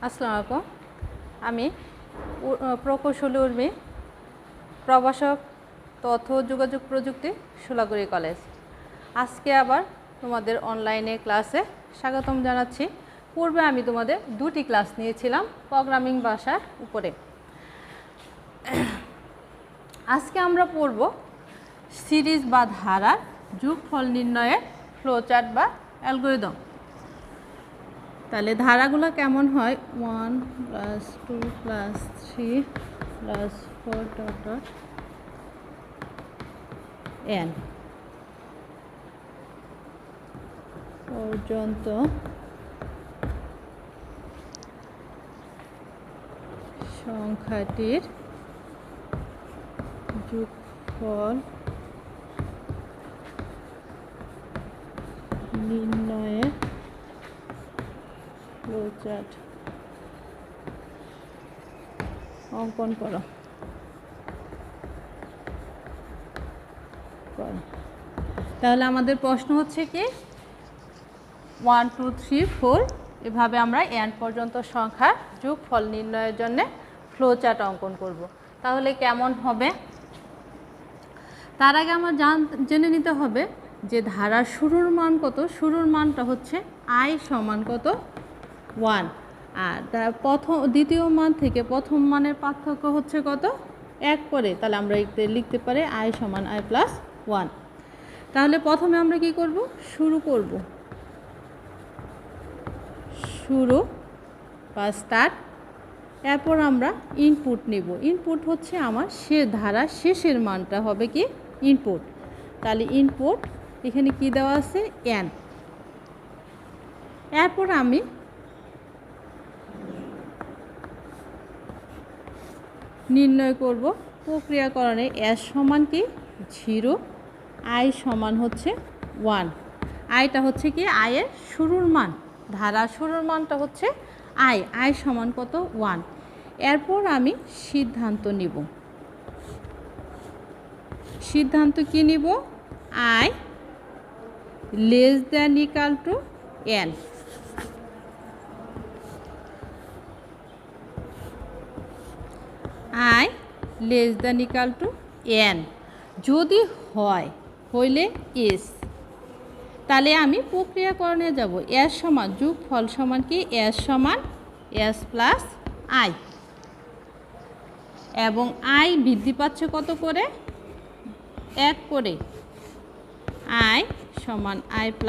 আসসালামু আলাইকুম। আমি প্রকৌশলী উর্মি, প্রভাষক তথ্য যোগাযোগ প্রযুক্তি, সোলাগুড়ি কলেজ। আজকে আবার তোমাদের অনলাইনে ক্লাসে স্বাগতম জানাচ্ছি। পূর্বে আমি তোমাদের দুটি ক্লাস নিয়েছিলাম প্রোগ্রামিং ভাষার উপরে। আজকে আমরা পড়ব সিরিজ বা ধারার যোগফল নির্ণয়ের ফ্লোচার্ট বা অ্যালগরিদম। তাহলে ধারাগুলো কেমন হয়, 1 + 2 + 3 + 4 n পর্যন্ত সংখ্যাটির যোগফল নির্ণয়ের ফ্লোচার্ট অঙ্কন করো। তাহলে আমাদের প্রশ্ন হচ্ছে কি 1 2 3 4 এভাবে আমরা n পর্যন্ত সংখ্যার যোগফল নির্ণয়ের জন্য ফ্লোচার্ট অঙ্কন করব। তাহলে কেমন হবে, তার আগে আমার জেনে নিতে হবে যে ধারার শুরুর মান কত। শুরুর মানটা হচ্ছে i সমান কত 1, আর তার দ্বিতীয় মান থেকে প্রথম মানের পার্থক্য হচ্ছে কত 1 করে। তাহলে আমরা লিখতে পারি i সমান i + 1। তাহলে প্রথমে আমরা কি করব, শুরু বা স্টার্ট। এরপর আমরা ইনপুট নিব। ইনপুট হচ্ছে আমার ধারার শেষের মানটা হবে কি ইনপুট। তাহলে ইনপুট এখানে কি দেওয়া আছে n। এরপর আমি নির্ণয় করব প্রক্রিয়াকরণে s সমান কি 0, i সমান হচ্ছে 1। আইটা হচ্ছে কি i এর শুরুর মান, ধারার শুরুর মানটা হচ্ছে i সমান কত 1। এরপর আমি সিদ্ধান্ত নিব। সিদ্ধান্ত কি নিব, i ≤ n। i ≤ n যদি হইলে s। তাহলে আমি প্রক্রিয়াকরণে যাব। s সমান যোগফল সমান কি s সমান s + i, এবং i বৃদ্ধি পাচ্ছে কত করে 1 করে। i সমান i +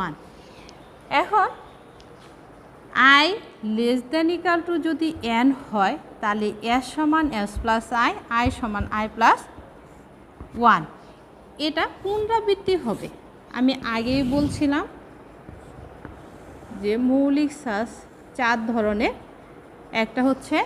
1। এখন i ≤ যদি n হয় তাহলে s সমান s + i সমান i + 1। এটা পুনরাবৃত্তি হবে। আমি আগেই বলছিলাম যে মৌলিক সাজ 4 ধরনের। একটা হচ্ছে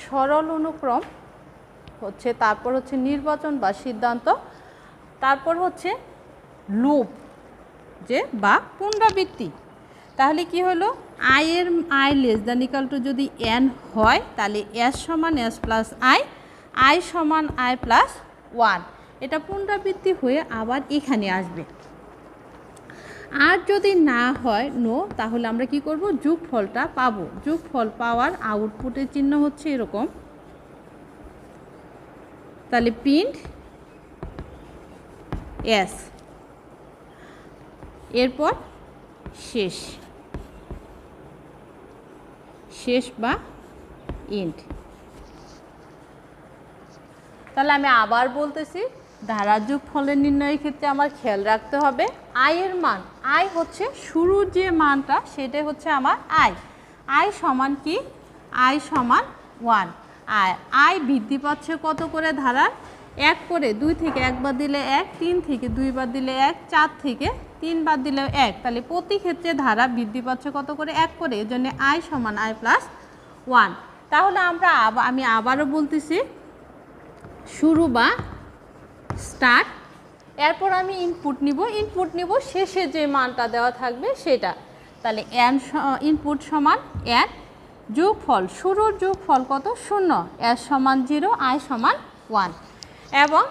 সরল অনুক্রম হচ্ছে, তারপর হচ্ছে নির্বাচন বা সিদ্ধান্ত, তারপর হচ্ছে লুপ যে বা পুনরাবৃত্তি। তাহলে কি হলো, i ≤ যদি n হয় তাহলে s সমান s + i সমান i + 1। এটা পুনরাবৃত্তি হয়ে আবার এখানে আসবে। আর যদি না হয় নো, তাহলে আমরা কি করব, যোগফলটা পাবো। যোগফল পাওয়ার আউটপুটের চিহ্ন হচ্ছে এরকম। তাহলে প্রিন্ট s, এরপর শেষ বা ইন্ট। তাহলে আমি আবার বলতেছি, ধারার যোগফলের নির্ণয়ের ক্ষেত্রে আমার খেয়াল রাখতে হবে i এর মান। i হচ্ছে শুরুর যে মানটা, সেটাই হচ্ছে আমার i সমান কি i সমান 1। আর i বৃদ্ধি পাচ্ছে কত করে ধারার 1 করে। 2 থেকে 1 বার দিলে 1, 3 থেকে 2 বার দিলে 1, 4 থেকে 3 বার দিলে 1। তাহলে প্রতি ক্ষেত্রে ধারা বৃদ্ধি পাচ্ছে কত করে 1 করে। এর জন্য i সমান i + 1। তাহলে আমি আবারও বলতেছি, শুরু বা স্টার্ট। এরপর আমি ইনপুট নিব শেষে যে মানটা দেওয়া থাকবে সেটা। তাহলে ইনপুট সমান n, যোগফল শুরুর যোগফল কত 0, s সমান 0, i সমান 1, এবং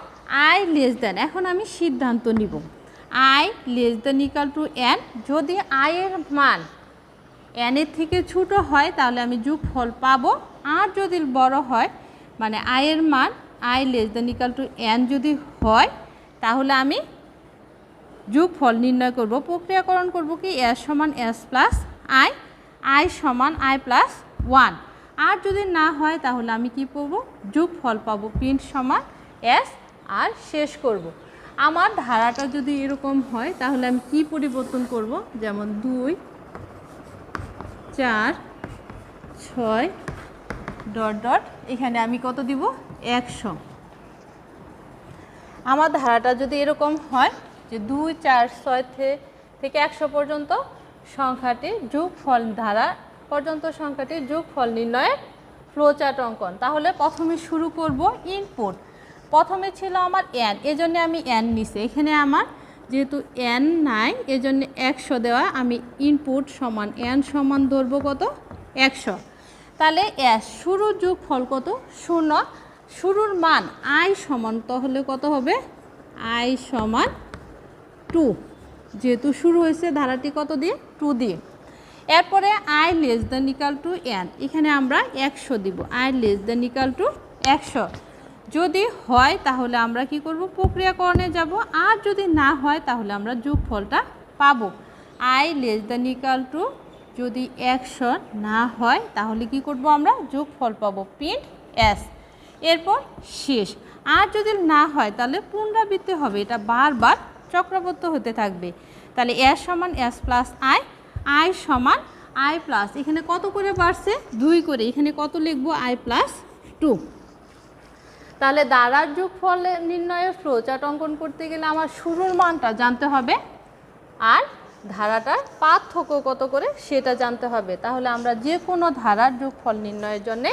i <। এখন আমি সিদ্ধান্ত নিব i <= n যদি i এর মান n এর থেকে ছোট হয় তাহলে আমি যোগফল পাবো। আর যদি বড় হয় মানে i এর মান i <= n যদি হয় তাহলে আমি যোগফল নির্ণয় করব, প্রক্রিয়াকরণ করব কি s সমান s প্লাস i, i সমান i প্লাস 1। আর যদি না হয় তাহলে আমি কি করব, যোগফল পাবো প্রিন্ট সমান s আর শেষ করব। আমার ধারাটা যদি এরকম হয় তাহলে আমি কি পরিবর্তন করব, যেমন 2 4 6 ডট ডট এখানে আমি কত দিব 100। আমার ধারাটা যদি এরকম হয় যে 2 4 6 থেকে 100 পর্যন্ত সংখ্যাটি যোগফল ধারা পর্যন্ত সংখ্যাটি যোগফল নির্ণয়ের ফ্লোচার্ট অঙ্কন, তাহলে প্রথমে শুরু করব ইনপুট। প্রথমে ছিল আমার n, এজন্য আমি n নিছি। এখানে আমার যেহেতু n নাই এজন্য 100 দেওয়া, আমি ইনপুট সমান n সমান ধরবো কত 100। তাহলে s শুরুর যোগফল কত 0, শুরুর মান i সমান তাহলে কত হবে i সমান 2, যেহেতু শুরু হয়েছে ধারাটি কত দিয়ে 2 দিয়ে। এরপরে i <= n, এখানে আমরা 100 দিব, i <= 100 যদি হয় তাহলে আমরা কি করব, প্রক্রিয়াকরণে যাব। আর যদি না হয় তাহলে আমরা যোগফলটা পাবো। i <= যদি 100 না হয় তাহলে কি করব, আমরা যোগফল পাবো প্রিন্ট s, এরপর শেষ। আর যদি না হয় তাহলে পুনরাবৃত্তি হবে, এটা বারবার চক্রবর্ত হতে থাকবে। তাহলে s সমান s প্লাস i, i সমান i প্লাস, এখানে কত করে বাড়ছে 2 করে, এখানে কত লিখবো i প্লাস 2। তাহলে ধারার যোগফল নির্ণয়ের ফ্লোচার্ট অঙ্কন করতে গেলে আমার শুরুর মানটা জানতে হবে আর ধারাটার পার্থক্য কত করে সেটা জানতে হবে। তাহলে আমরা যে কোনো ধারার যোগফল নির্ণয়ের জন্যে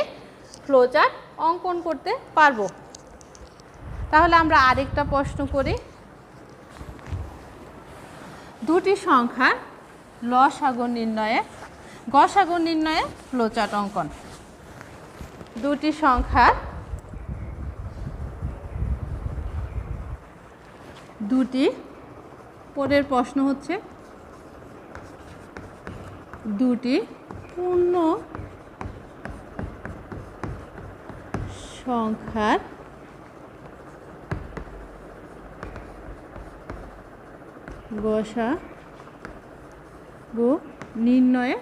ফ্লোচার্ট অঙ্কন করতে পারবো। তাহলে আমরা আরেকটা প্রশ্ন করি, দুটি সংখ্যার লসাগু নির্ণয়ে গসাগু নির্ণয়ে ফ্লোচার্ট অঙ্কন। দুটি সংখ্যার পরের প্রশ্ন হচ্ছে দুটি পূর্ণ সংখ্যার গসাগু নির্ণয়ের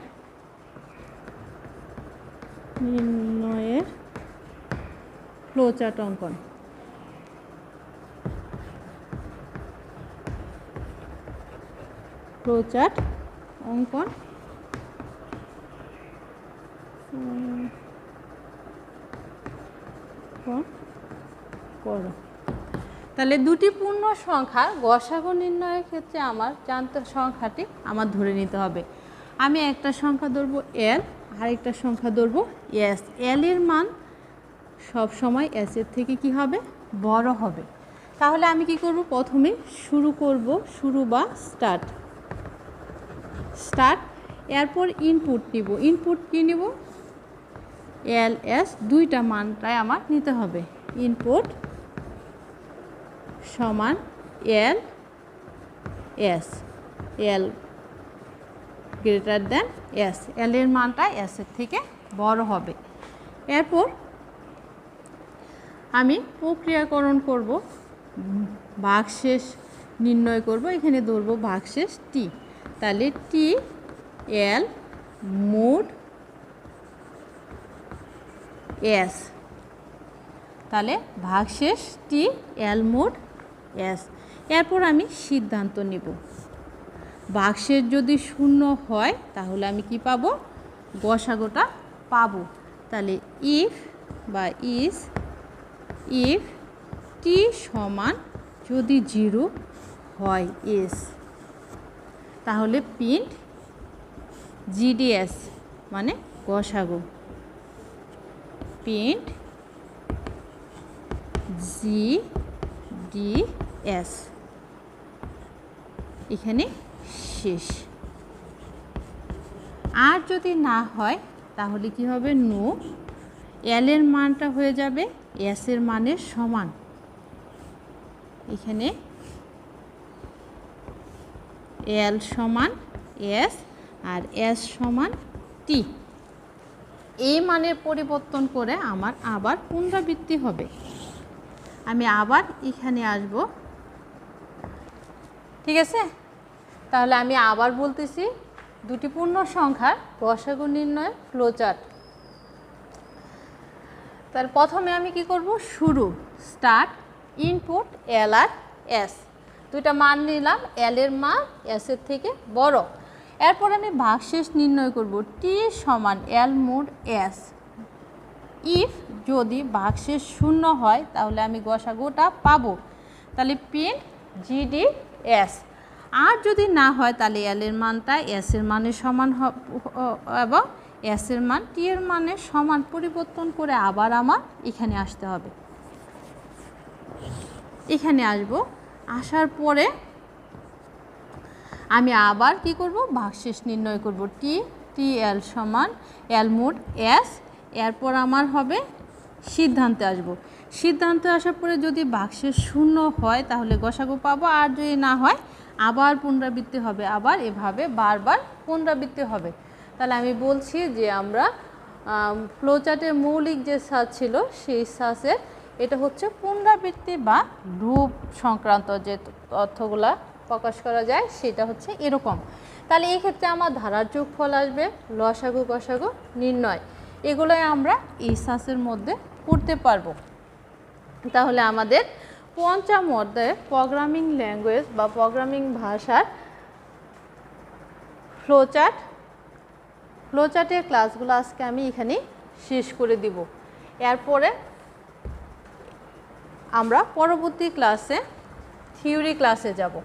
ফ্লোচার্ট অঙ্কন। ফ্লোচার্ট অঙ্কন করো। তাহলে দুটি পূর্ণ সংখ্যার গসাগু নির্ণয়ের ক্ষেত্রে আমার সংখ্যাটি আমার ধরে নিতে হবে। আমি একটা সংখ্যা ধরব l, আরেকটা সংখ্যা ধরব s। l এর মান সব সময় s এর থেকে কি হবে বড় হবে। তাহলে আমি কি করব, প্রথমে শুরু করব, শুরু বা স্টার্ট, এরপর ইনপুট নিব। ইনপুট কি নিব l s, দুইটা মানটাই আমার নিতে হবে। ইনপুট সমান l s, l <= s, l এর মানটা s এর থেকে বড় হবে। এরপর আমি প্রক্রিয়াকরণ করব, ভাগশেষ নির্ণয় করব। এখানে ধরব ভাগশেষ t, তাহলে t l মোড s, তাহলে ভাগশেষ t l মোড s। এরপর আমি সিদ্ধান্ত নিব, ভাগশেষ যদি 0 হয় তাহলে আমি কি পাবো, গসাগুটা পাবো। তাহলে ইফ t সমান যদি 0 হয় s, তাহলে প্রিন্ট gds মানে গসাগু, প্রিন্ট gds, এখানে শেষ। আর যদি না হয় তাহলে কি হবে, নো, l এর মানটা হয়ে যাবে s এর মানের সমান। এখানে l সমান s আর s সমান টি। এই মানের পরিবর্তন করে আমার আবার পুনরাবৃত্তি হবে। আমি আবার এখানে আসব, ঠিক আছে? তাহলে আমি আবার বলতেছি দুটি পূর্ণ সংখ্যার গসাগু নির্ণয় ফ্লোচার্ট। তার প্রথমে আমি কি করব, শুরু স্টার্ট ইনপুট এল আর এস, দুইটা মান নিলাম, এল এর মান এস এর থেকে বড়। এরপর আমি ভাগশেষ নির্ণয় করব, টি সমান এল মোড এস। ইফ যদি ভাগশেষ শূন্য হয় তাহলে আমি গসাগুটা পাবো, তাহলে প্রিন্ট জিডি এস। আর যদি না হয় তাহলে এল এর মানটা এস এর মানের সমান এবং এস এর মান টি এর মানের সমান পরিবর্তন করে আবার আমার এখানে আসতে হবে। এখানে আসব, আসার পরে আমি আবার কি করব, ভাগশেষ নির্ণয় করব, টি টি এল সমান এল মোড এস। এরপর আমার হবে সিদ্ধান্তে আসব, সিদ্ধান্তে আসার পরে যদি ভাগশেষ শূন্য হয় তাহলে গসাগু পাবো, আর যদি না হয় আবার পুনরাবৃত্তি হবে, আবার এভাবে বারবার পুনরাবৃত্তি হবে। তাহলে আমি বলছি যে আমরা ফ্লোচার্টের মৌলিক যে সাজ ছিল সেই সাজের এটা হচ্ছে পুনরাবৃত্তি বা লুপ সংক্রান্ত যে তথ্যগুলা প্রকাশ করা যায় সেটা হচ্ছে এরকম। তাহলে এই ক্ষেত্রে আমার ধারার যোগফল আসবে, লসাগু গসাগু নির্ণয়, এগুলোই আমরা এই সাজের মধ্যে করতে পারবো। তাহলে আমাদের পঞ্চম অধ্যায়ে প্রোগ্রামিং ল্যাঙ্গুয়েজ বা প্রোগ্রামিং ভাষার ফ্লোচার্টের ক্লাসগুলো আজকে আমি এখানে শেষ করে দিব। এরপরে আমরা পরবর্তী ক্লাসে থিওরি ক্লাসে যাব।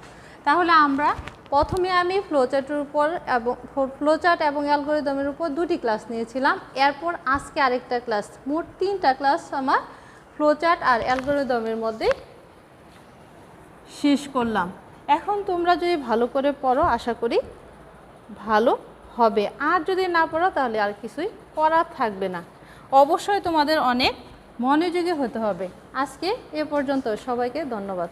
তাহলে আমরা প্রথমে আমি ফ্লোচার্টের উপর এবং ফ্লোচার্ট এবং অ্যালগরিদমের উপর দুটি ক্লাস নিয়েছিলাম। এরপর আজকে আরেকটা ক্লাস, মোট 3টা ক্লাস আমার ফ্লোচার্ট আর অ্যালগরিদমের মধ্যে শেষ করলাম। এখন তোমরা যদি ভালো করে পড়ো আশা করি ভালো হবে, আর যদি না পড়ো তাহলে আর কিছুই করার থাকবে না। অবশ্যই তোমাদের অনেক মনোযোগী হতে হবে। আজকে এ পর্যন্ত, সবাইকে ধন্যবাদ।